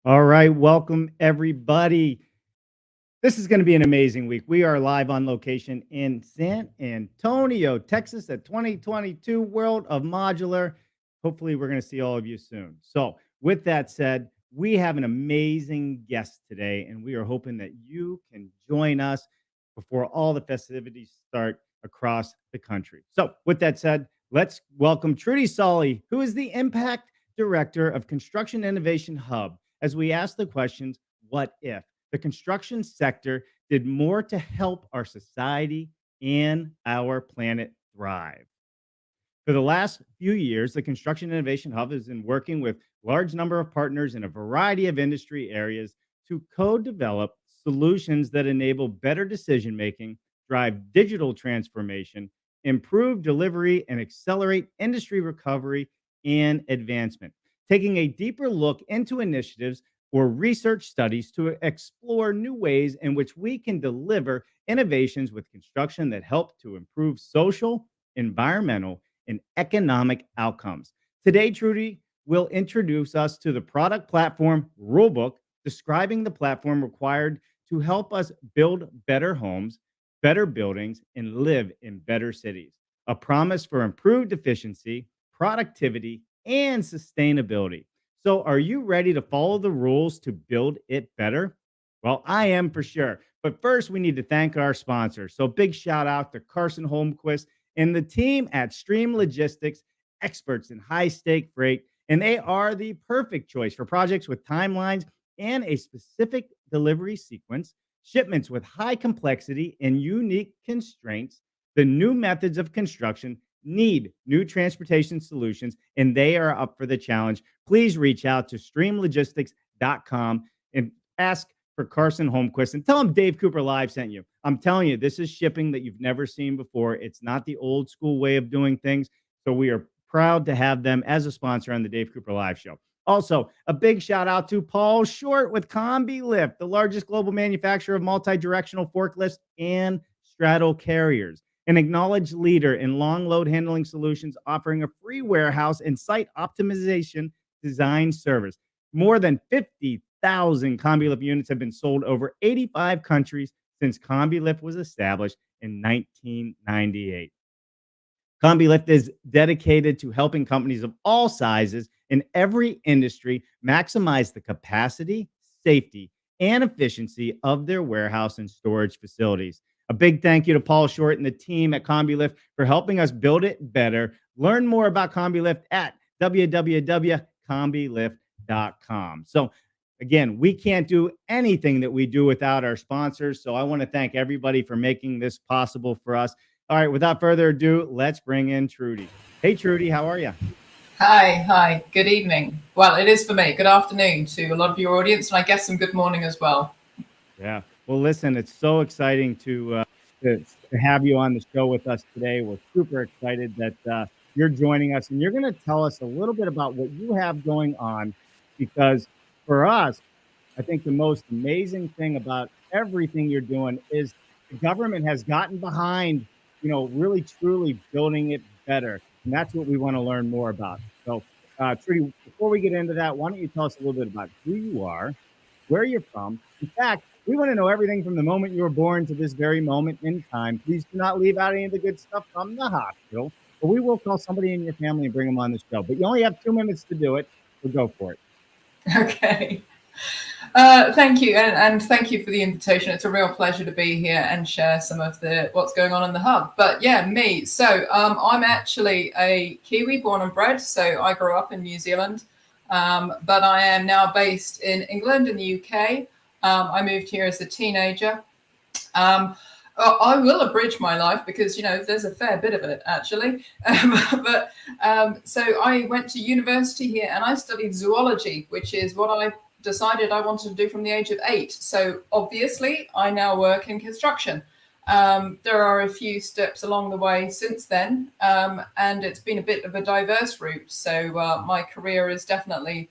All right, welcome everybody. This is going to be an amazing week. We are live on location in San Antonio, Texas at 2022 World of Modular. Hopefully, we're going to see all of you soon. So, with that said, we have an amazing guest today, and we are hoping that you can join us before all the festivities start across the country. So, with that said, let's welcome Trudy Solly, who is the Impact Director of Construction Innovation Hub, as we ask the questions, what if the construction sector did more to help our society and our planet thrive? For the last few years, the Construction Innovation Hub has been working with large number of partners in a variety of industry areas to co-develop solutions that enable better decision making, drive digital transformation, improve delivery, and accelerate industry recovery and advancement. Taking a deeper look into initiatives or research studies to explore new ways in which we can deliver innovations with construction that help to improve social, environmental, and economic outcomes. Today, Trudy will introduce us to the product platform Rulebook, describing the platform required to help us build better homes, better buildings, and live in better cities. A promise for improved efficiency, productivity, and sustainability. So, are you ready to follow the rules to build it better? Well, I am for sure. But first, we need to thank our sponsors. So, big shout out to Carson Holmquist and the team at Stream Logistics, experts in high stake freight. And they are the perfect choice for projects with timelines and a specific delivery sequence, shipments with high complexity and unique constraints. The new methods of construction need new transportation solutions, and they are up for the challenge. Please reach out to streamlogistics.com and ask for Carson Holmquist and tell him Dave Cooper Live sent you. I'm telling you, this is shipping that you've never seen before. It's not the old school way of doing things. So we are proud to have them as a sponsor on the Dave Cooper Live show. Also, a big shout out to Paul Short with Combi Lift, the largest global manufacturer of multi-directional forklifts and straddle carriers, an acknowledged leader in long load handling solutions, offering a free warehouse and site optimization design service. More than 50,000 CombiLift units have been sold over 85 countries since CombiLift was established in 1998. CombiLift is dedicated to helping companies of all sizes in every industry maximize the capacity, safety, and efficiency of their warehouse and storage facilities. A big thank you to Paul Short and the team at CombiLift for helping us build it better. Learn more about CombiLift at www.combilift.com. So, again, we can't do anything that we do without our sponsors. So, I want to thank everybody for making this possible for us. All right, without further ado, let's bring in Trudy. Hey, Trudy, how are you? Hi, good evening. Well, it is for me. Good afternoon to a lot of your audience, and I guess some good morning as well. Yeah. Well, listen, it's so exciting to have you on the show with us today. We're super excited that you're joining us, and you're going to tell us a little bit about what you have going on. Because for us, I think the most amazing thing about everything you're doing is the government has gotten behind, really truly building it better, and that's what we want to learn more about. So, Trudy, before we get into that, why don't you tell us a little bit about who you are, where you're from? In fact, we want to know everything from the moment you were born to this very moment in time. Please do not leave out any of the good stuff from the hospital, but we will call somebody in your family and bring them on the show. But you only have 2 minutes to do it, so go for it. Okay. Thank you, and thank you for the invitation. It's a real pleasure to be here and share some of the what's going on in the hub. But yeah, me. So I'm actually a Kiwi, born and bred. So I grew up in New Zealand, but I am now based in England in the UK. I moved here as a teenager. I will abridge my life because there's a fair bit of it actually. But so I went to university here and I studied zoology, which is what I decided I wanted to do from the age of 8. So obviously, I now work in construction. There are a few steps along the way since then, and it's been a bit of a diverse route. So my career is definitely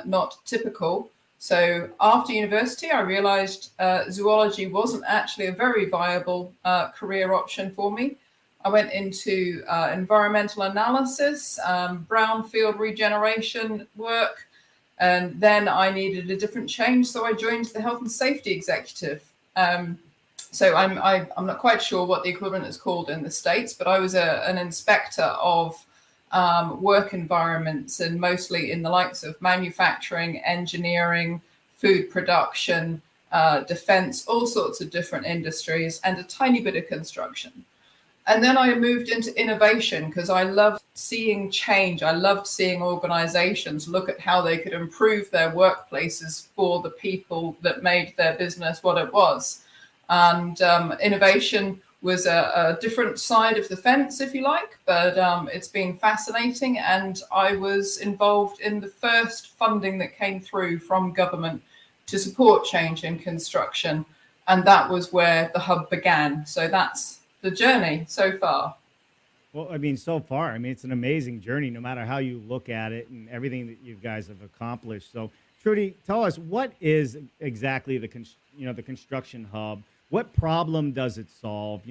not typical. So after university, I realized zoology wasn't actually a very viable career option for me. I went into environmental analysis, brownfield regeneration work, And then I needed a different change, so I joined the health and safety executive. So I'm not quite sure what the equivalent is called in the States, but I was an inspector of work environments, and mostly in the likes of manufacturing, engineering, food production, defense, all sorts of different industries, and a tiny bit of construction. And then I moved into innovation because I loved seeing change. I loved seeing organizations look at how they could improve their workplaces for the people that made their business what it was. And innovation was a different side of the fence, if you like, but it's been fascinating. And I was involved in the first funding that came through from government to support change in construction. And that was where the hub began. So that's the journey so far. Well, I mean, so far, I mean, it's an amazing journey, no matter how you look at it and everything that you guys have accomplished. So, Trudy, tell us, what is exactly the construction hub? What problem does it solve?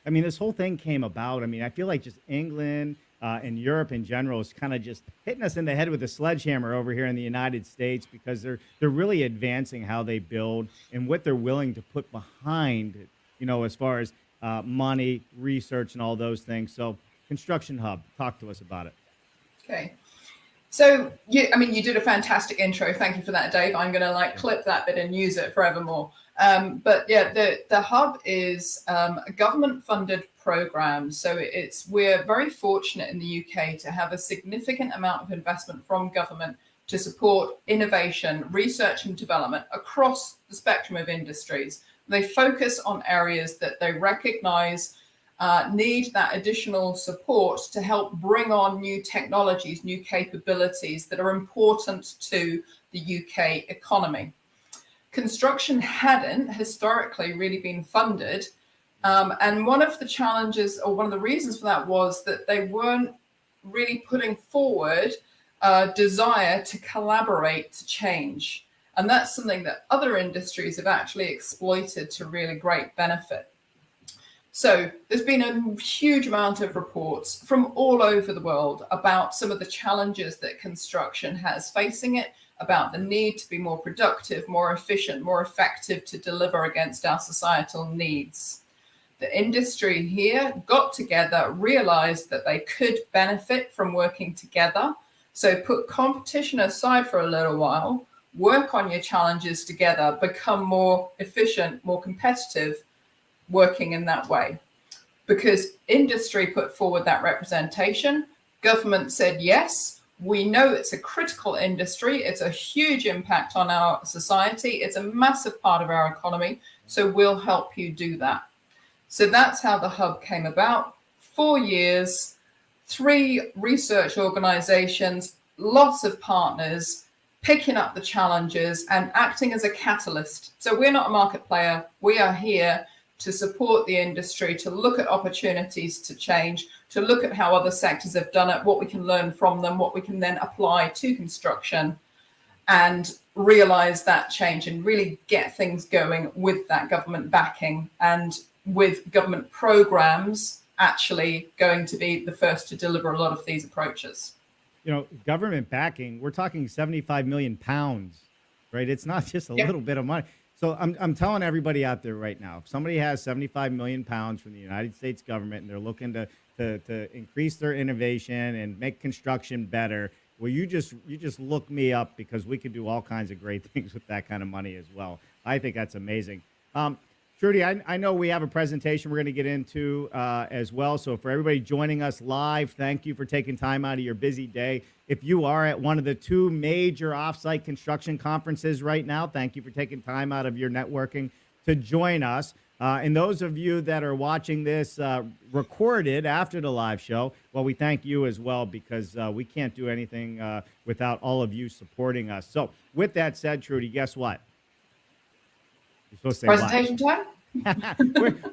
I mean, this whole thing came about. I mean, I feel like just England and Europe in general is kind of just hitting us in the head with a sledgehammer over here in the United States, because they're really advancing how they build and what they're willing to put behind it, as far as money, research, and all those things. So, Construction Hub, talk to us about it. Okay. So, you did a fantastic intro. Thank you for that, Dave. I'm going to clip that bit and use it forevermore. But yeah, the hub is a government-funded program. So we're very fortunate in the UK to have a significant amount of investment from government to support innovation, research and development across the spectrum of industries. They focus on areas that they recognize need that additional support to help bring on new technologies, new capabilities that are important to the UK economy. Construction hadn't historically really been funded. And one of the challenges, or one of the reasons for that, was that they weren't really putting forward a desire to collaborate to change. And that's something that other industries have actually exploited to really great benefit. So there's been a huge amount of reports from all over the world about some of the challenges that construction has facing it, about the need to be more productive, more efficient, more effective to deliver against our societal needs. The industry here got together, realized that they could benefit from working together. So put competition aside for a little while, work on your challenges together, become more efficient, more competitive, working in that way. Because industry put forward that representation, government said, yes, we know it's a critical industry. It's a huge impact on our society. It's a massive part of our economy. So we'll help you do that. So that's how the hub came about. 4 years, 3 research organizations, lots of partners, picking up the challenges and acting as a catalyst. So we're not a market player. We are here to support the industry, to look at opportunities to change, to look at how other sectors have done it, what we can learn from them, what we can then apply to construction, and realize that change and really get things going with that government backing, and with government programs actually going to be the first to deliver a lot of these approaches. Government backing, we're talking 75 million pounds, right? It's not just a little bit of money. So I'm telling everybody out there right now, if somebody has 75 million pounds from the United States government and they're looking to increase their innovation and make construction better, well, you just look me up, because we could do all kinds of great things with that kind of money as well. I think that's amazing. Trudy, I know we have a presentation we're going to get into as well. So for everybody joining us live, thank you for taking time out of your busy day. If you are at one of the 2 major offsite construction conferences right now, thank you for taking time out of your networking to join us. And those of you that are watching this recorded after the live show, well, we thank you as well, because we can't do anything without all of you supporting us. So with that said, Trudy, guess what? You're supposed to say presentation time.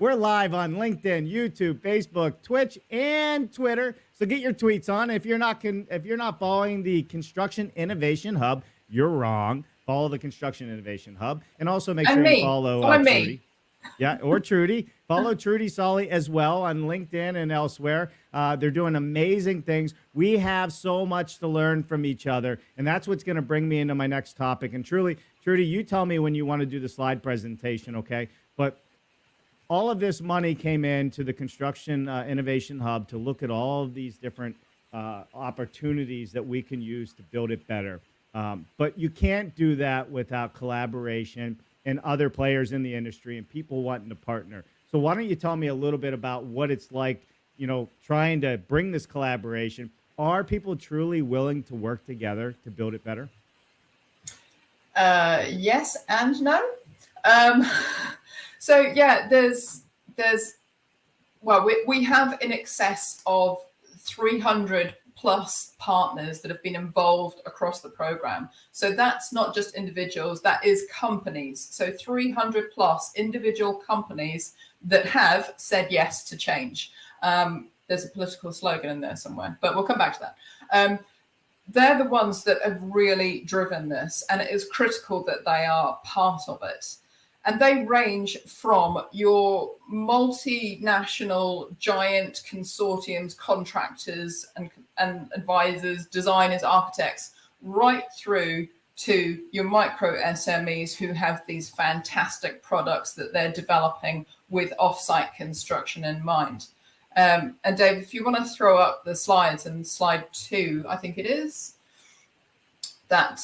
we're live on LinkedIn, YouTube, Facebook, Twitch, and Twitter. So get your tweets on. If you're not following the Construction Innovation Hub, you're wrong. Follow the Construction Innovation Hub, and also make sure you follow me. Trudy. Yeah, or Trudy. Follow Trudy Solly as well on LinkedIn and elsewhere. They're doing amazing things. We have so much to learn from each other, and that's what's going to bring me into my next topic. And Trudy, you tell me when you want to do the slide presentation, okay? But all of this money came into the Construction Innovation Hub to look at all of these different opportunities that we can use to build it better. But you can't do that without collaboration and other players in the industry and people wanting to partner. So why don't you tell me a little bit about what it's like, trying to bring this collaboration? Are people truly willing to work together to build it better? Yes and no. Um, so yeah, we have in excess of 300 plus partners that have been involved across the program. So that's not just individuals, that is companies. So 300 plus individual companies that have said yes to change. There's a political slogan in there somewhere, but we'll come back to that. They're the ones that have really driven this, and it is critical that they are part of it. And they range from your multinational giant consortiums, contractors and advisors, designers, architects, right through to your micro SMEs who have these fantastic products that they're developing with offsite construction in mind. And Dave, if you want to throw up the slides, and slide 2, I think it is, that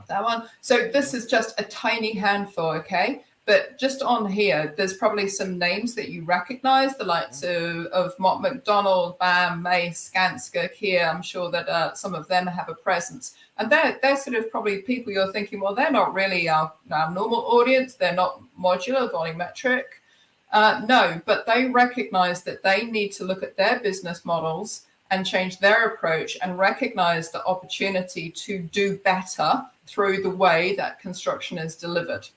one. So this is just a tiny handful, okay? But just on here, there's probably some names that you recognize, the likes of Mott MacDonald, BAM, Mace, Skanska, Kia. I'm sure that some of them have a presence. And they're sort of probably people you're thinking, well, they're not really our normal audience. They're not modular, volumetric. No, but they recognize that they need to look at their business models and change their approach and recognize the opportunity to do better through the way that construction is delivered.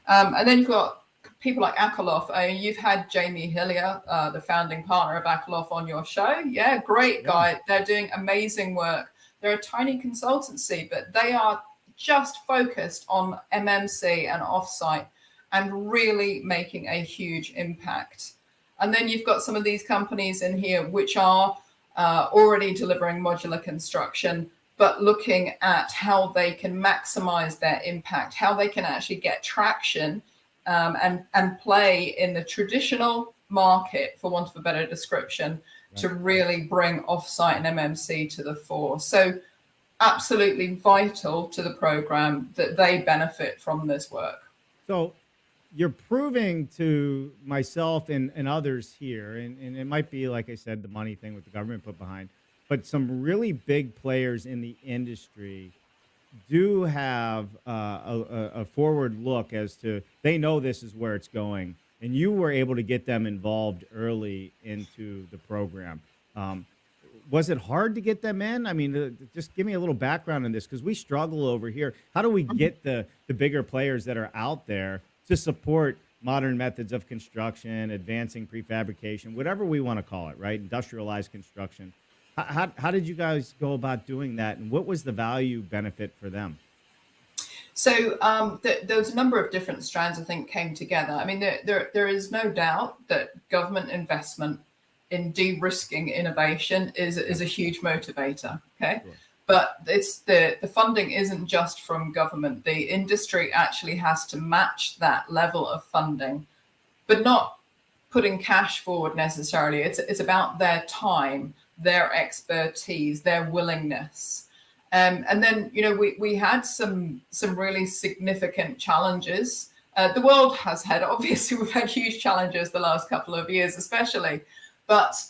And then you've got people like Akerlof. You've had Jamie Hillier, the founding partner of Akerlof, on your show. Yeah, great guy. They're doing amazing work. They're a tiny consultancy, but they are just focused on MMC and offsite and really making a huge impact. And then you've got some of these companies in here which are already delivering modular construction, but looking at how they can maximize their impact, how they can actually get traction and play in the traditional market, for want of a better description, to really bring offsite and MMC to the fore. So absolutely vital to the program that they benefit from this work. So you're proving to myself and others here, and it might be, like I said, the money thing with the government put behind, but some really big players in the industry do have a forward look as to, they know this is where it's going, and you were able to get them involved early into the program. Was it hard to get them in? I mean, just give me a little background on this, because we struggle over here. How do we get the bigger players that are out there to support modern methods of construction, advancing prefabrication, whatever we want to call it, right? Industrialized construction. How did you guys go about doing that, and what was the value benefit for them? So there was a number of different strands, I think, came together. I mean, there is no doubt that government investment in de-risking innovation is a huge motivator, okay? Sure. But it's the funding isn't just from government. The industry actually has to match that level of funding, but not putting cash forward necessarily. It's about their time, their expertise, their willingness. And then, we had some really significant challenges. The world has had, obviously, we've had huge challenges the last couple of years, especially. But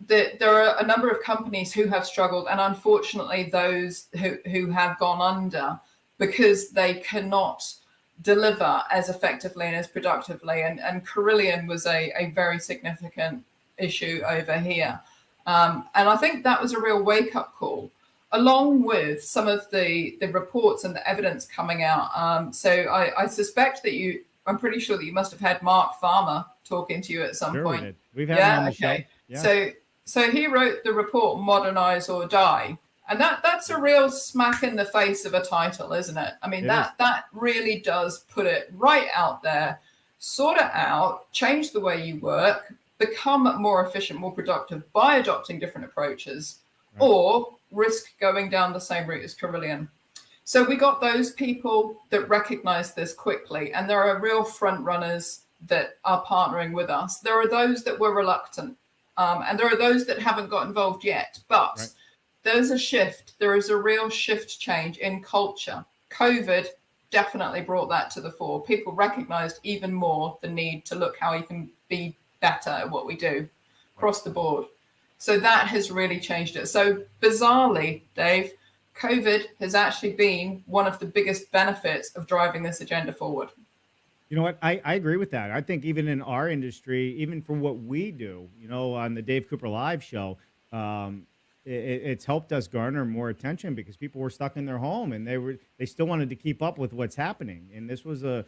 there are a number of companies who have struggled, and unfortunately, those who have gone under because they cannot deliver as effectively and as productively. And Carillion was a very significant issue over here. And I think that was a real wake-up call, along with some of the reports and the evidence coming out. So I suspect that I'm pretty sure that you must have had Mark Farmer talking to you at some point. We did. We've had him on the show. Yeah. So he wrote the report Modernize or Die. And that's a real smack in the face of a title, isn't it? I mean, that really does put it right out there. sort it out, change the way you work, become more efficient, more productive by adopting different approaches, or risk going down the same route as Carillion. So we got those people that recognize this quickly, and there are real front runners that are partnering with us. There are those that were reluctant, and there are those that haven't got involved yet, but there's a shift. There is a real shift change in culture. COVID definitely brought that to the fore. People recognized even more the need to look how you can be better at what we do across the board. So that has really changed it. So bizarrely, Dave, COVID has actually been one of the biggest benefits of driving this agenda forward. You know what? I agree with that. I think even in our industry, even for what we do, you know, on the Dave Cooper Live show, it's helped us garner more attention because people were stuck in their home and they still wanted to keep up with what's happening. And this was a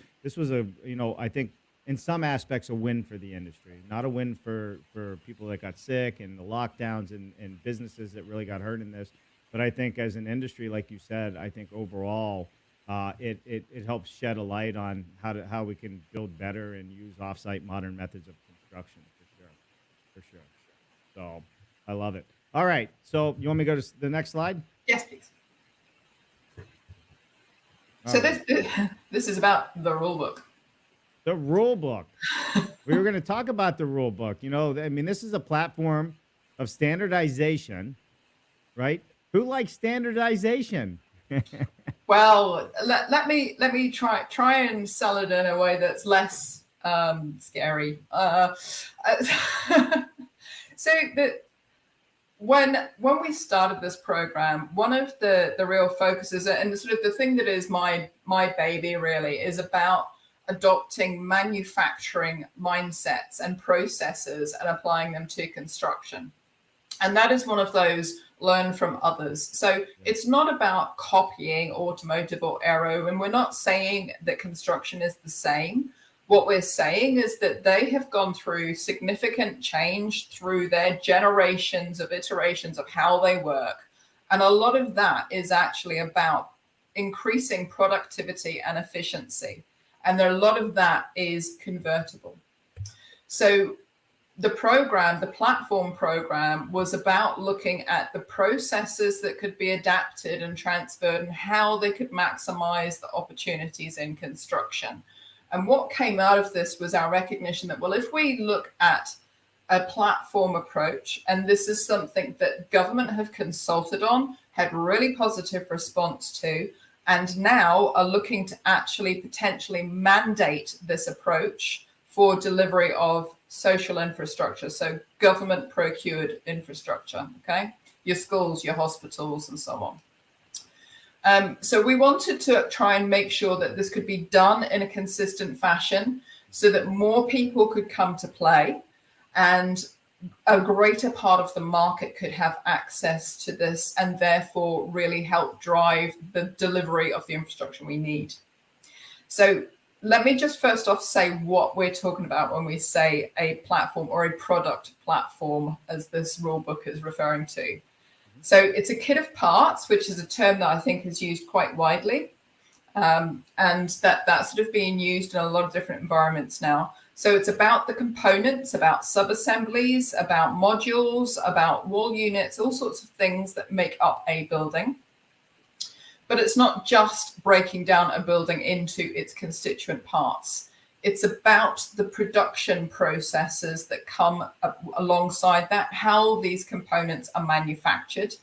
you know, I think in some aspects a win for the industry, not a win for people that got sick and the lockdowns and businesses that really got hurt in this. But I think as an industry, like you said, I think overall it helps shed a light on how we can build better and use offsite modern methods of construction for sure. So I love it. All right. So you want me to go to the next slide? Yes, please. So this is about the rule book. The rule book. We were going to talk about the rule book. You know, I mean, this is a platform of standardization, right? Who likes standardization? Well, let me try and sell it in a way that's less scary. So when we started this program, one of the real focuses and sort of the thing that is my baby really is about adopting manufacturing mindsets and processes and applying them to construction. And that is one of those learn from others. So it's not about copying automotive or aero, and we're not saying that construction is the same. What we're saying is that they have gone through significant change through their generations of iterations of how they work. And a lot of that is actually about increasing productivity and efficiency. And a lot of that is convertible. So the platform program was about looking at the processes that could be adapted and transferred and how they could maximize the opportunities in construction. And what came out of this was our recognition that, well, if we look at a platform approach, and this is something that government have consulted on, had really positive response to, and now are looking to actually potentially mandate this approach for delivery of social infrastructure, so government procured infrastructure, okay? Your schools, your hospitals, and so on. So we wanted to try and make sure that this could be done in a consistent fashion so that more people could come to play and a greater part of the market could have access to this and therefore really help drive the delivery of the infrastructure we need. So let me just first off say what we're talking about when we say a platform or a product platform, as this rule book is referring to. So it's a kit of parts, which is a term that I think is used quite widely. And that's sort of being used in a lot of different environments now. So it's about the components, about sub-assemblies, about modules, about wall units, all sorts of things that make up a building. But it's not just breaking down a building into its constituent parts. It's about the production processes that come alongside that, how these components are manufactured.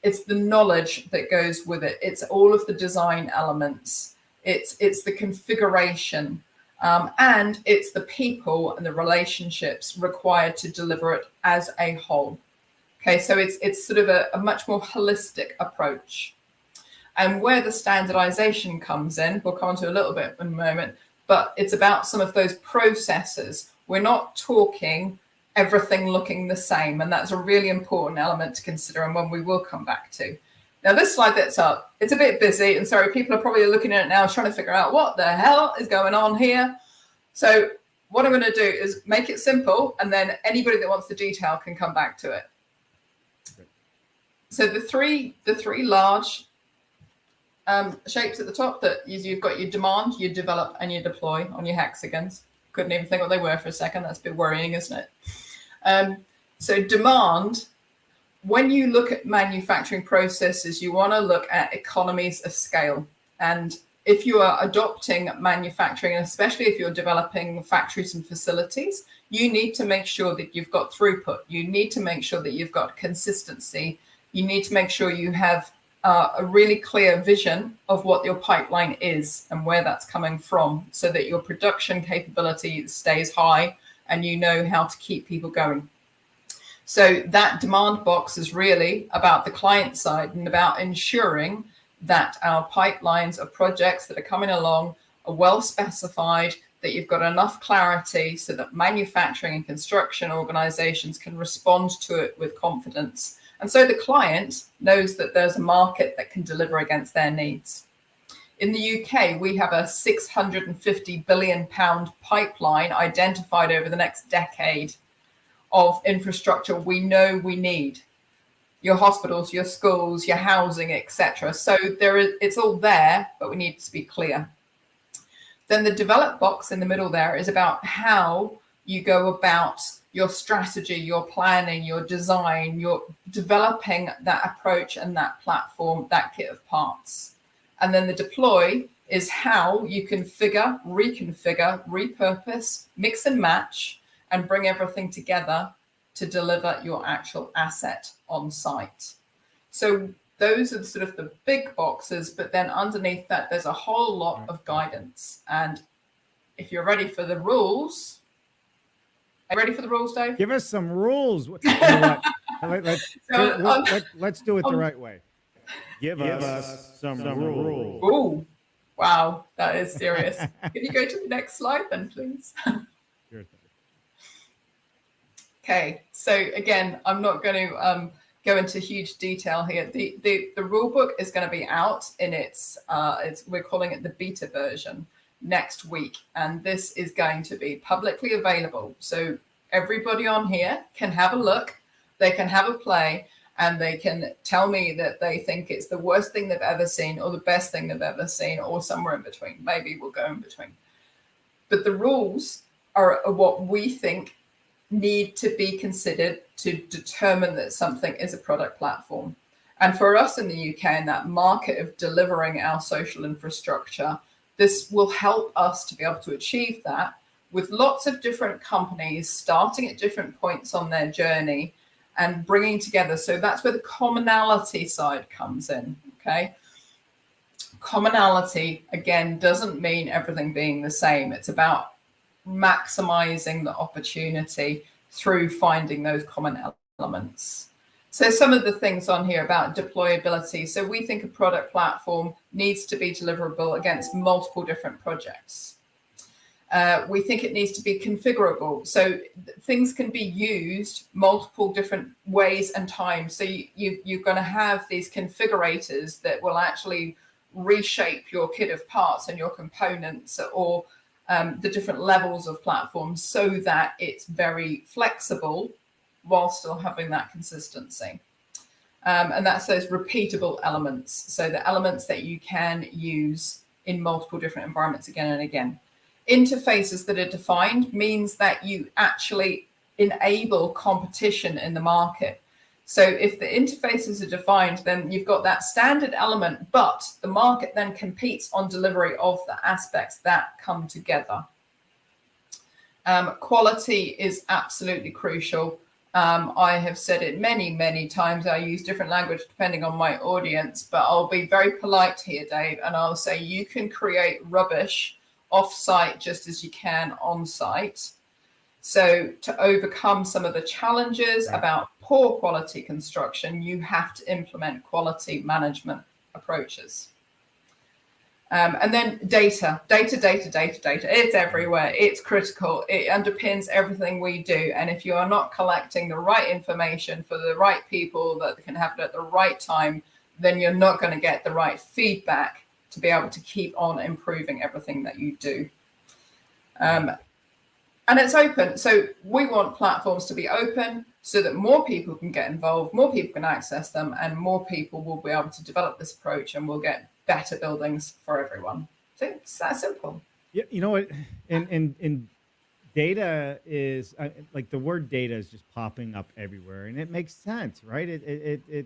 It's the knowledge that goes with it. It's all of the design elements. It's the configuration. And it's the people and the relationships required to deliver it as a whole. Okay, so it's sort of a much more holistic approach. And where the standardization comes in, we'll come on to a little bit in a moment, but it's about some of those processes. We're not talking everything looking the same, and that's a really important element to consider and one we will come back to. Now, this slide that's up, it's a bit busy, and sorry, people are probably looking at it now trying to figure out what the hell is going on here. So what I'm going to do is make it simple, and then anybody that wants the detail can come back to it. So the three large shapes at the top that you've got your demand, you develop, and you deploy on your hexagons. Couldn't even think what they were for a second. That's a bit worrying, isn't it? So demand, when you look at manufacturing processes, you want to look at economies of scale. And if you are adopting manufacturing, especially if you're developing factories and facilities, you need to make sure that you've got throughput. You need to make sure that you've got consistency. You need to make sure you have a really clear vision of what your pipeline is and where that's coming from, so that your production capability stays high and you know how to keep people going. So that demand box is really about the client side and about ensuring that our pipelines of projects that are coming along are well specified, that you've got enough clarity so that manufacturing and construction organizations can respond to it with confidence. And so the client knows that there's a market that can deliver against their needs. In the UK, we have a £650 billion pipeline identified over the next decade of infrastructure we know we need. Your hospitals, your schools, your housing, etc. So it's all there, but we need to be clear. Then the develop box in the middle there is about how you go about your strategy, your planning, your design, you're developing that approach and that platform, that kit of parts. And then the deploy is how you configure, reconfigure, repurpose, mix and match, and bring everything together to deliver your actual asset on site. So those are sort of the big boxes, but then underneath that, there's a whole lot of guidance. And if you're ready for the rules, are you ready for the rules, Dave? Give us some rules. You know what? Let's do it the right way. Give us some rules. Oh, wow, that is serious. Can you go to the next slide then, please? Sure thing. Okay, so again, I'm not going to go into huge detail here. The rule book is going to be out in we're calling it the beta version next week, and this is going to be publicly available. So everybody on here can have a look, they can have a play, and they can tell me that they think it's the worst thing they've ever seen or the best thing they've ever seen or somewhere in between. Maybe we'll go in between. But the rules are what we think need to be considered to determine that something is a product platform. And for us in the UK, in that market of delivering our social infrastructure, this will help us to be able to achieve that with lots of different companies starting at different points on their journey and bringing together. So that's where the commonality side comes in, okay? Commonality, again, doesn't mean everything being the same. It's about maximizing the opportunity through finding those common elements. So some of the things on here about deployability. So we think a product platform needs to be deliverable against multiple different projects. We think it needs to be configurable. So things can be used multiple different ways and times. So you're going to have these configurators that will actually reshape your kit of parts and your components or the different levels of platforms so that it's very flexible while still having that consistency. And that's those repeatable elements. So the elements that you can use in multiple different environments again and again. Interfaces that are defined means that you actually enable competition in the market. So if the interfaces are defined, then you've got that standard element, but the market then competes on delivery of the aspects that come together. Quality is absolutely crucial. I have said it many, many times. I use different language depending on my audience, but I'll be very polite here, Dave, and I'll say you can create rubbish off-site just as you can on-site. So to overcome some of the challenges about poor quality construction, you have to implement quality management approaches. And then data. It's everywhere. It's critical. It underpins everything we do. And if you are not collecting the right information for the right people that can have it at the right time, then you're not going to get the right feedback to be able to keep on improving everything that you do. And it's open. So we want platforms to be open so that more people can get involved, more people can access them, and more people will be able to develop this approach and we'll get better buildings for everyone. So it's that simple. Yeah, you know what? And data is like the word data is just popping up everywhere, and it makes sense, right?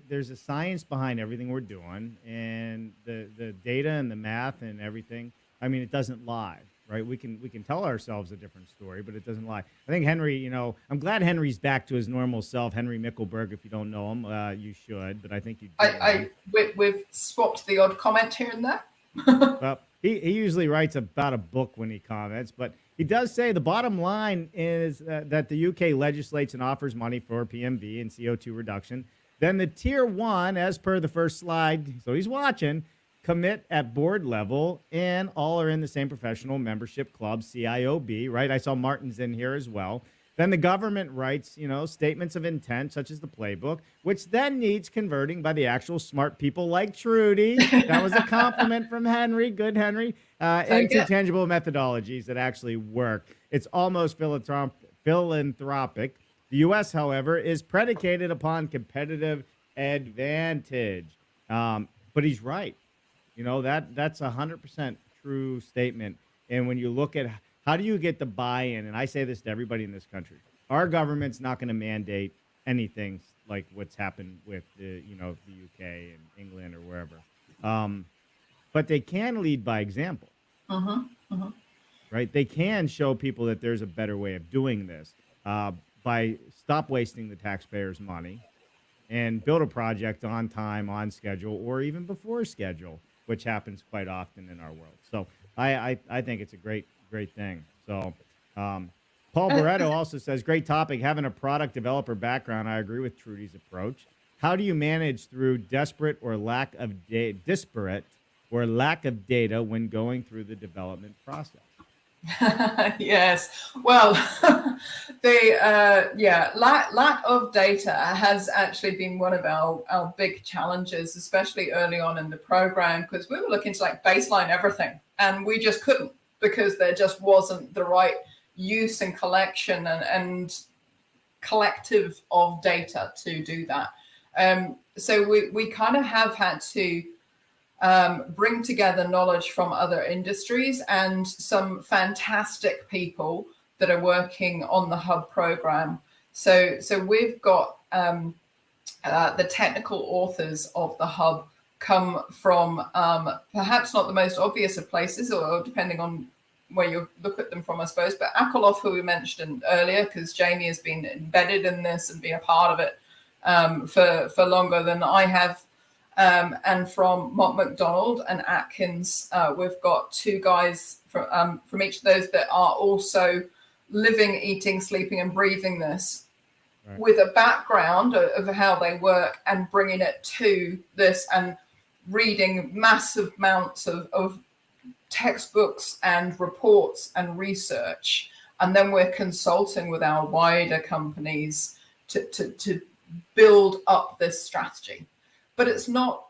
There's a science behind everything we're doing, and the data and the math and everything. I mean, it doesn't lie, right? We can tell ourselves a different story, but it doesn't lie. I think Henry, I'm glad Henry's back to his normal self. Henry Mickelberg, if you don't know him, you should, but I think you do. We've swapped the odd comment here and there. Well, he usually writes about a book when he comments, but he does say the bottom line is that the UK legislates and offers money for PMV and CO2 reduction. Then the tier one, as per the first slide, so he's watching, commit at board level, and all are in the same professional membership club, CIOB, right? I saw Martin's in here as well. Then the government writes, statements of intent, such as the playbook, which then needs converting by the actual smart people like Trudy. That was a compliment from Henry. Good, Henry. Into tangible methodologies that actually work. It's almost philanthropic. The U.S., however, is predicated upon competitive advantage. But he's right. That's 100% true statement. And when you look at how do you get the buy-in? And I say this to everybody in this country. Our government's not going to mandate anything like what's happened with the UK and England or wherever. But they can lead by example. Right? They can show people that there's a better way of doing this by stop wasting the taxpayers' money and build a project on time, on schedule, or even before schedule, which happens quite often in our world. So I think it's a great thing. So Paul Barreto also says, great topic, having a product developer background. I agree with Trudy's approach. How do you manage through disparate or lack of data when going through the development process? Yes. Well, lack of data has actually been one of our big challenges, especially early on in the program, because we were looking to baseline everything, and we just couldn't, because there just wasn't the right use and collection and collective of data to do that. So we kind of have had to bring together knowledge from other industries and some fantastic people that are working on the Hub program. So we've got the technical authors of the Hub come from perhaps not the most obvious of places, or depending on where you look at them from, I suppose, but Akerlof, who we mentioned earlier, because Jamie has been embedded in this and been a part of it for longer than I have. And from Mott MacDonald and Atkins, we've got two guys from each of those that are also living, eating, sleeping, and breathing this, right, with a background of how they work and bringing it to this and reading massive amounts of textbooks and reports and research. And then we're consulting with our wider companies to build up this strategy. But it's not,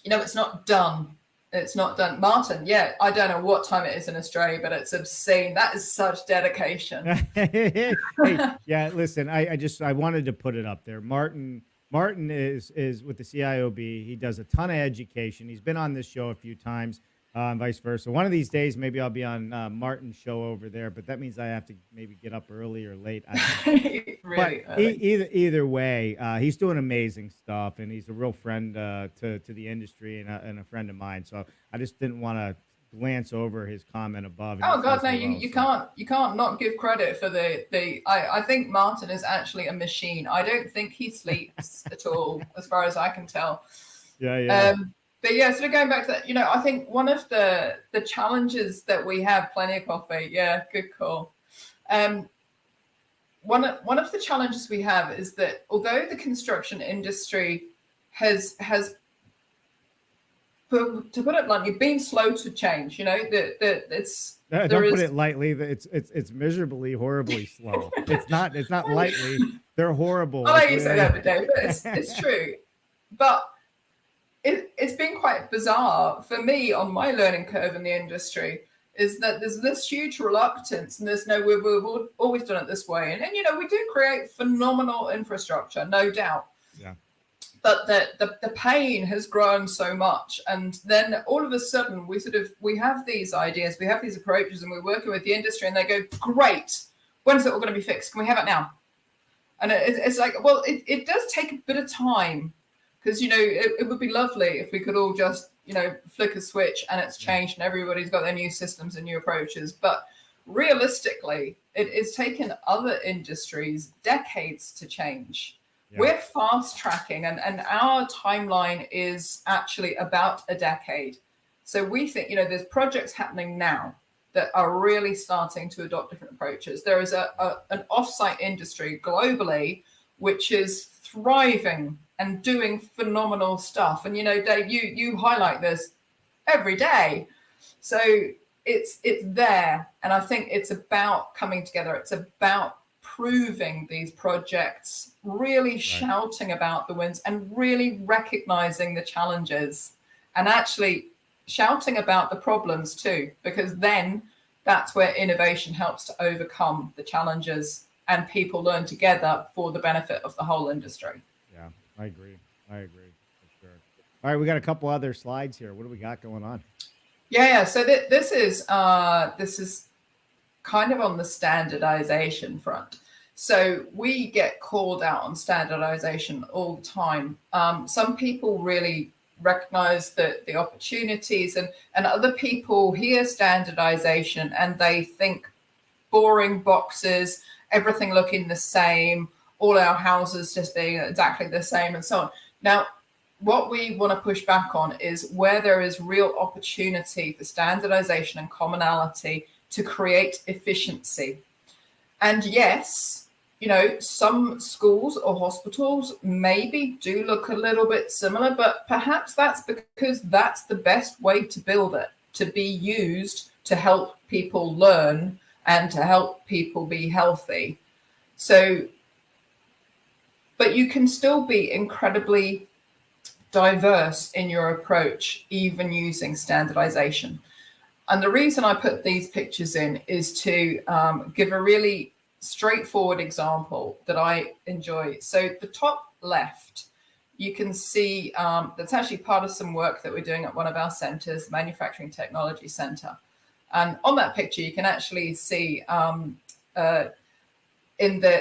it's not done. It's not done. Martin, yeah, I don't know what time it is in Australia, but it's obscene. That is such dedication. Hey, yeah, listen, I wanted to put it up there. Martin is with the CIOB. He does a ton of education. He's been on this show a few times, and vice versa. One of these days, maybe I'll be on Martin's show over there, but that means I have to maybe get up early or late. Really, but either way, he's doing amazing stuff, and he's a real friend to the industry and a friend of mine. So I just didn't want to glance over his comment above. Oh God, no! You can't not give credit for the. I think Martin is actually a machine. I don't think he sleeps at all, as far as I can tell. Yeah. But yeah, so going back to that, I think one of the challenges that we have, plenty of coffee. Yeah, good call. One of the challenges we have is that although the construction industry has to put it bluntly, been slow to change. Don't put it lightly. It's miserably, horribly slow. It's not lightly. They're horrible. I know you say that, Dave, but it's true. But it's been quite bizarre for me on my learning curve in the industry, is that there's this huge reluctance, and we've always done it this way. And we do create phenomenal infrastructure, no doubt. Yeah. but the pain has grown so much, and then all of a sudden we have these ideas, we have these approaches, and we're working with the industry, and they go, great, when's it all going to be fixed? Can we have it now? And it's like, well, it does take a bit of time, because it would be lovely if we could all just flick a switch and it's changed and everybody's got their new systems and new approaches. But realistically, it's taken other industries decades to change. Yeah. We're fast tracking, and our timeline is actually about a decade. So we think, there's projects happening now that are really starting to adopt different approaches. There is an offsite industry globally which is thriving and doing phenomenal stuff. And Dave, you highlight this every day. So it's there, and I think it's about coming together. It's about proving these projects, really shouting about the wins and really recognizing the challenges, and actually shouting about the problems too, because then that's where innovation helps to overcome the challenges and people learn together for the benefit of the whole industry. Yeah, I agree for sure. All right, we got a couple other slides here. What do we got going on? Yeah. So this is kind of on the standardization front. So we get called out on standardization all the time. Some people really recognize the opportunities, and other people hear standardization and they think boring boxes, everything looking the same, all our houses just being exactly the same, and so on. Now, what we want to push back on is where there is real opportunity for standardization and commonality to create efficiency. And yes, some schools or hospitals maybe do look a little bit similar, but perhaps that's because that's the best way to build it, to be used to help people learn and to help people be healthy. So, but you can still be incredibly diverse in your approach, even using standardization. And the reason I put these pictures in is to give a really straightforward example that I enjoy. So the top left, you can see that's actually part of some work that we're doing at one of our centers, Manufacturing Technology Center. And on that picture, you can actually see on the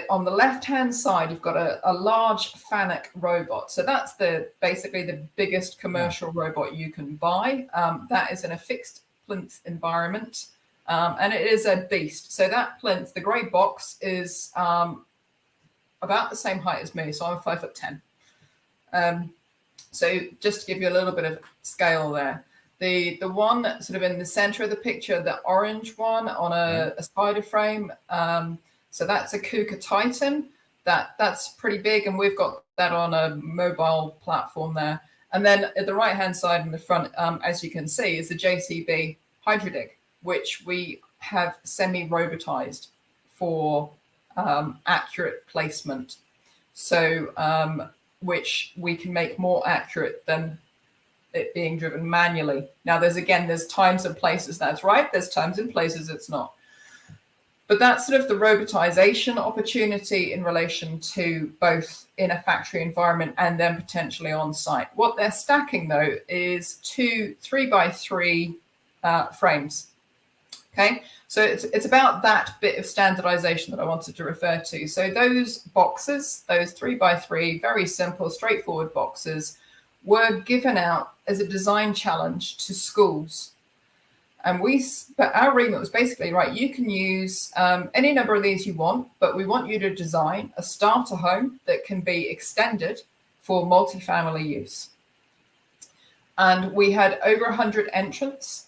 left-hand side, you've got a large FANUC robot. So that's basically the biggest commercial robot you can buy. That is in a fixed plinth environment. And it is a beast. So that plinth, the grey box, is about the same height as me. So I'm 5'10". So just to give you a little bit of scale there. The one sort of in the center of the picture, the orange one on a spider frame. So that's a Kuka Titan. That's pretty big, and we've got that on a mobile platform there. And then at the right-hand side in the front, as you can see, is the JCB Hydrodig, which we have semi-robotized for accurate placement. So which we can make more accurate than it being driven manually. Now, there's times and places that's right. There's times and places it's not. But that's sort of the robotization opportunity in relation to both in a factory environment and then potentially on site. What they're stacking, though, is 2 3x3 frames. Okay, so it's about that bit of standardization that I wanted to refer to. So those boxes, those 3x3, very simple, straightforward boxes, were given out as a design challenge to schools. And but our remit was basically, right, you can use any number of these you want, but we want you to design a starter home that can be extended for multifamily use. And we had over 100 entrants.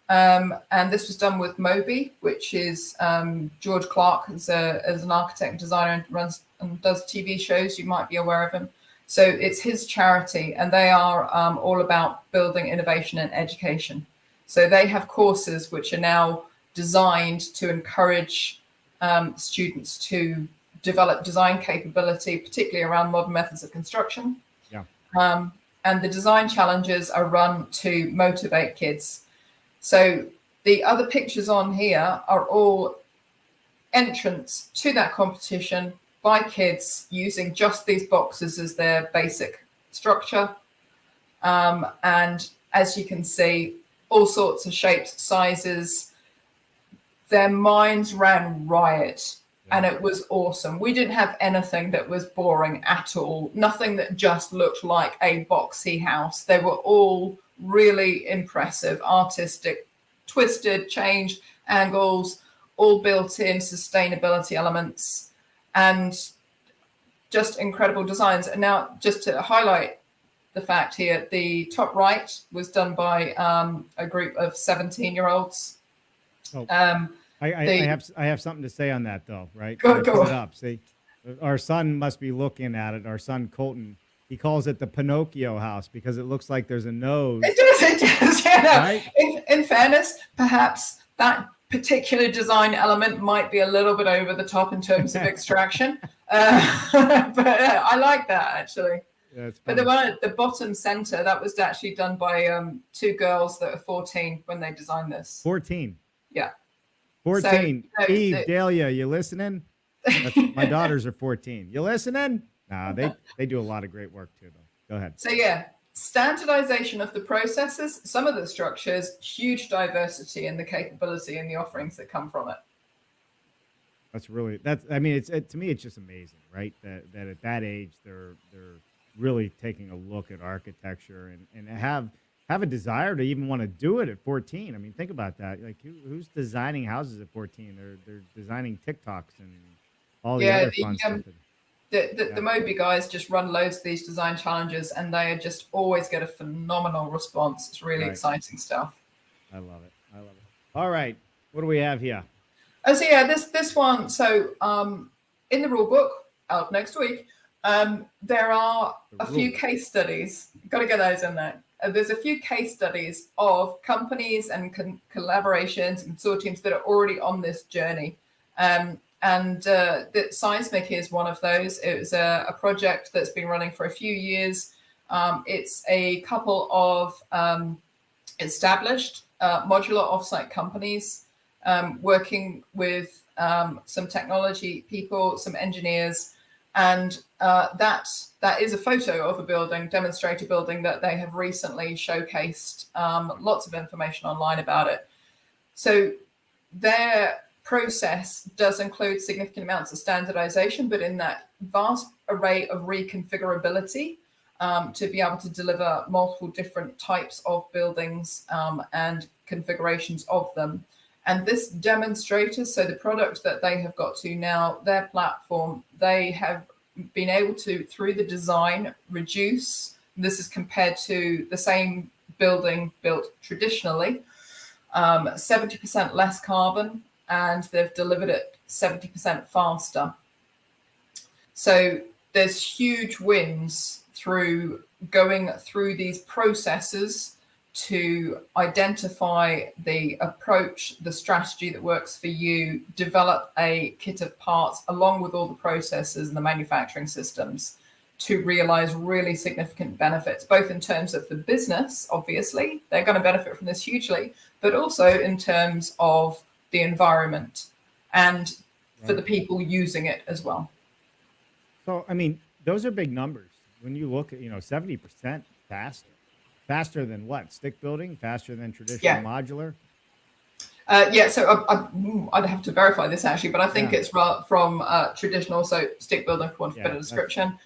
And this was done with Moby, which is George Clark as an architect and designer, and runs and does TV shows. You might be aware of him. So it's his charity, and they are all about building innovation and education. So they have courses which are now designed to encourage students to develop design capability, particularly around modern methods of construction. Yeah. And the design challenges are run to motivate kids. So the other pictures on here are all entrants to that competition by kids using just these boxes as their basic structure. And as you can see, all sorts of shapes, sizes. Their minds ran riot, and it was awesome. We didn't have anything that was boring at all, nothing that just looked like a boxy house. They were all really impressive, artistic, twisted, changed angles, all built in sustainability elements, and just incredible designs. And now, just to highlight the fact here, the top right was done by a group of 17-year-olds. I have something to say on that though, right? Go Put it on. up. See, our son must be looking at it. Our son Colton, he calls it the Pinocchio house because it looks like there's a nose. It does. Yeah, no. Right? In fairness, perhaps that particular design element might be a little bit over the top in terms of extraction, but I like that actually. But the one at the bottom center, that was actually done by two girls that are 14 when they designed this. 14. Yeah. 14. So, Eve, Dahlia, you listening? My daughters are 14. You listening? Nah, they do a lot of great work too, though. Go ahead. So yeah, standardization of the processes, some of the structures, huge diversity in the capability and the offerings that come from it. I mean, to me, it's just amazing, right? That at that age, they're really taking a look at architecture and have a desire to even want to do it at 14. I mean, think about that. Like, who's designing houses at 14? They're designing TikToks and all the other fun stuff. The Moby guys just run loads of these design challenges, and they just always get a phenomenal response. It's really exciting stuff. I love it. All right, what do we have here? So yeah, this one. So in the rule book out next week, there are a few case studies. Got to get those in there. There's a few case studies of companies and collaborations and consortiums that are already on this journey. The Seismic is one of those. It was a project that's been running for a few years. It's a couple of established modular offsite companies working with some technology people, some engineers, and that is a photo of a building, demonstrator building that they have recently showcased. Lots of information online about it. So their process does include significant amounts of standardization, but in that vast array of reconfigurability to be able to deliver multiple different types of buildings and configurations of them. And this demonstrator, so the product that they have got to now, their platform, they have been able to, through the design, reduce, this is compared to the same building built traditionally, 70% less carbon, and they've delivered it 70% faster. So there's huge wins through going through these processes to identify the approach, the strategy that works for you, develop a kit of parts along with all the processes and the manufacturing systems to realize really significant benefits, both in terms of the business, obviously, they're going to benefit from this hugely, but also in terms of the environment and for the people using it as well. So, I mean, those are big numbers. When you look at, 70% faster than what? Stick building? Faster than traditional modular? So I'd have to verify this actually, but I think it's from traditional, so stick building, for want of a better description,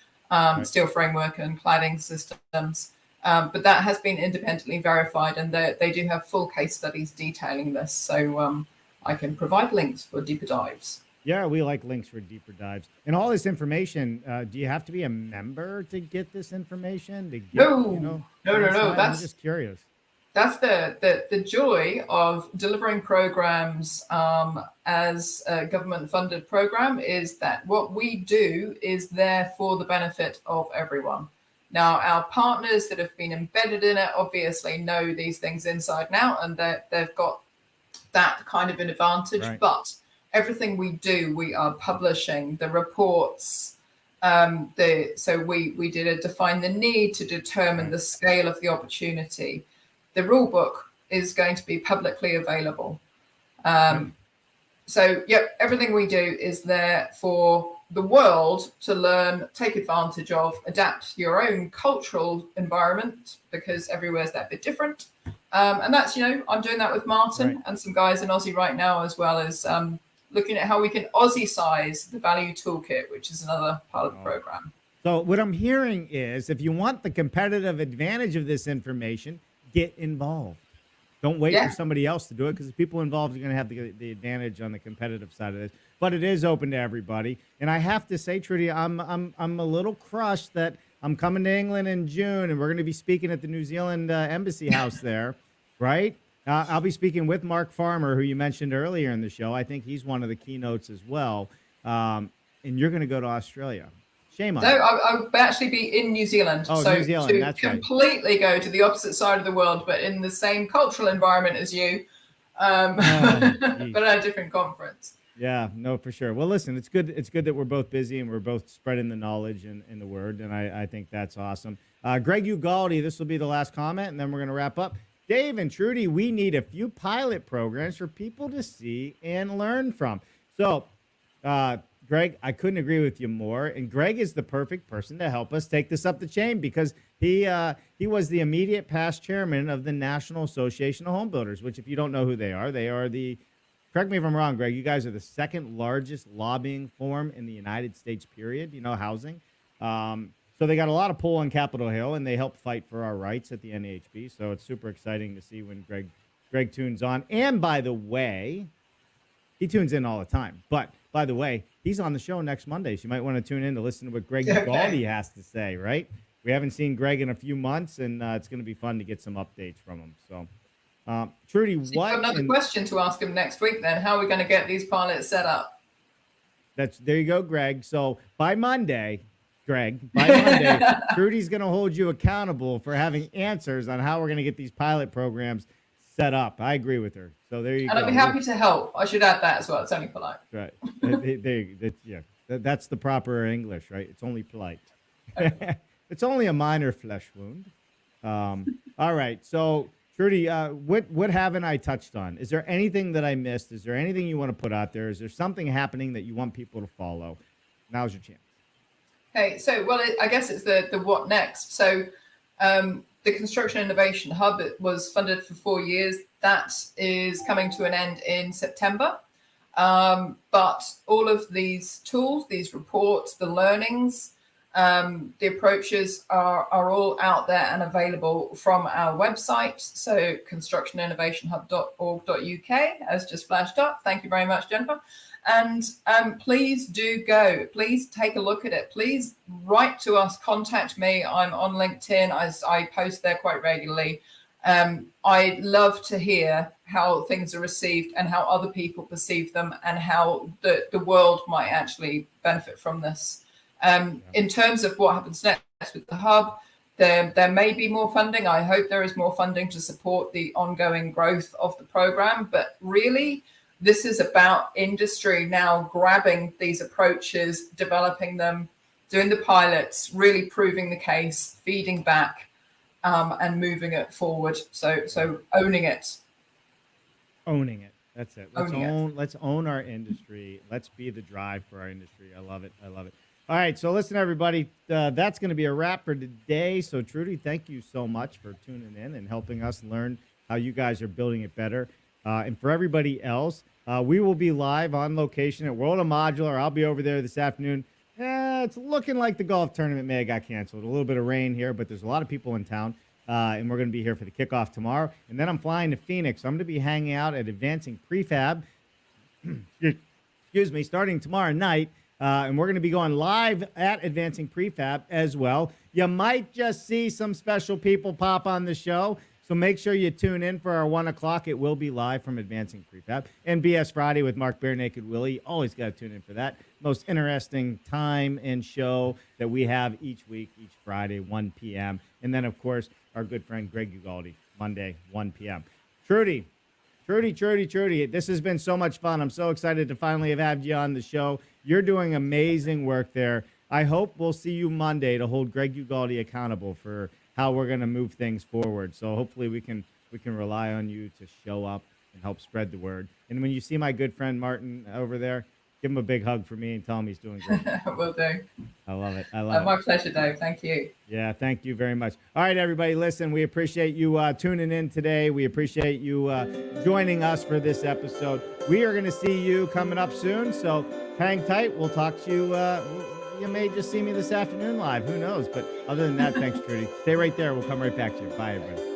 steel framework and cladding systems. But that has been independently verified, and they do have full case studies detailing this. So I can provide links for deeper dives. Yeah, we like links for deeper dives. And all this information, do you have to be a member to get this information? No. I'm just curious. That's the joy of delivering programs as a government-funded program, is that what we do is there for the benefit of everyone. Now, our partners that have been embedded in it obviously know these things inside and out, and they've got that kind of an advantage. Right. But everything we do, we are publishing the reports. So we did a define the need to determine the scale of the opportunity. The rule book is going to be publicly available. So, everything we do is there for the world to learn, take advantage of, adapt your own cultural environment, because everywhere's that bit different. And that's, I'm doing that with Martin and some guys in Aussie right now, as well as looking at how we can Aussie size the value toolkit, which is another pilot program. So what I'm hearing is, if you want the competitive advantage of this information, get involved. Don't wait for somebody else to do it, because the people involved are going to have the advantage on the competitive side of this. But it is open to everybody. And I have to say, Trudy, I'm a little crushed that I'm coming to England in June, and we're going to be speaking at the New Zealand Embassy House there, right? I'll be speaking with Mark Farmer, who you mentioned earlier in the show. I think he's one of the keynotes as well. And you're going to go to Australia. Shame on you. I would actually be in New Zealand. Oh, so New Zealand, that's completely go to the opposite side of the world, but in the same cultural environment as you, but at a different conference. Yeah, no, for sure. Well, listen, it's good. It's good that we're both busy and we're both spreading the knowledge and the word, and I think that's awesome. Greg Ugaldi, this will be the last comment, and then we're going to wrap up. Dave and Trudy, we need a few pilot programs for people to see and learn from. So, Greg, I couldn't agree with you more. And Greg is the perfect person to help us take this up the chain, because he was the immediate past chairman of the National Association of Home Builders, which, if you don't know who they are the, correct me if I'm wrong, Greg, you guys are the second largest lobbying forum in the United States, period, housing. So they got a lot of pull on Capitol Hill, and they help fight for our rights at the NAHB. So it's super exciting to see when Greg tunes on. And by the way, he tunes in all the time. But by the way, he's on the show next Monday, so you might want to tune in to listen to what Greg Ugaldi has to say, right? We haven't seen Greg in a few months, and it's going to be fun to get some updates from him. So, Trudy, You've got another question to ask him next week, then. How are we going to get these pilots set up? There you go, Greg. So by Monday, Trudy's going to hold you accountable for having answers on how we're going to get these pilot programs set up. I agree with her. So there you go. And I'd be happy to help. I should add that as well. It's only polite. Right. That's the proper English, right? It's only polite. It's only a minor flesh wound. All right. So, Trudy, what haven't I touched on? Is there anything that I missed? Is there anything you want to put out there? Is there something happening that you want people to follow? Now's your chance. Okay. So, I guess it's the what next. So, the Construction Innovation Hub, it was funded for 4 years. That is coming to an end in September. But all of these tools, these reports, the learnings, the approaches are all out there and available from our website. So constructioninnovationhub.org.uk, as just flashed up. Thank you very much, Jennifer. And please do go. Please take a look at it. Please write to us, contact me. I'm on LinkedIn. I post there quite regularly. I love to hear how things are received and how other people perceive them, and how the world might actually benefit from this. In terms of what happens next with the hub, there may be more funding. I hope there is more funding to support the ongoing growth of the program. But really, this is about industry now grabbing these approaches, developing them, doing the pilots, really proving the case, feeding back, and moving it forward. So owning it. Owning it. That's it. Let's own our industry. Let's be the drive for our industry. I love it. All right. So listen, everybody, that's going to be a wrap for today. So Trudy, thank you so much for tuning in and helping us learn how you guys are building it better. And for everybody else, we will be live on location at World of Modular. I'll be over there this afternoon. It's looking like the golf tournament may have got canceled. A little bit of rain here, but there's a lot of people in town. And we're going to be here for the kickoff tomorrow. And then I'm flying to Phoenix. I'm going to be hanging out at Advancing Prefab, starting tomorrow night. And we're going to be going live at Advancing Prefab as well. You might just see some special people pop on the show. So make sure you tune in for our 1 o'clock. It will be live from Advancing Prefab. And BS Friday with Mark Bare Naked Willie. Always got to tune in for that. Most interesting time and show that we have each week, each Friday, 1 p.m. And then, of course, our good friend Greg Ugaldi, Monday, 1 p.m. Trudy, this has been so much fun. I'm so excited to finally have had you on the show. You're doing amazing work there. I hope we'll see you Monday to hold Greg Ugaldi accountable for how we're going to move things forward. So hopefully we can rely on you to show up and help spread the word. And when you see my good friend Martin over there, Give him a big hug for me and tell him he's doing great. Will do. I love it. I love it. My pleasure, Dave. Thank you. Yeah, thank you very much. All right, everybody, listen, we appreciate you tuning in today. We appreciate you joining us for this episode. We are going to see you coming up soon, so hang tight. We'll talk to you. You may just see me this afternoon live. Who knows? But other than that, thanks, Trudy. Stay right there. We'll come right back to you. Bye, everybody.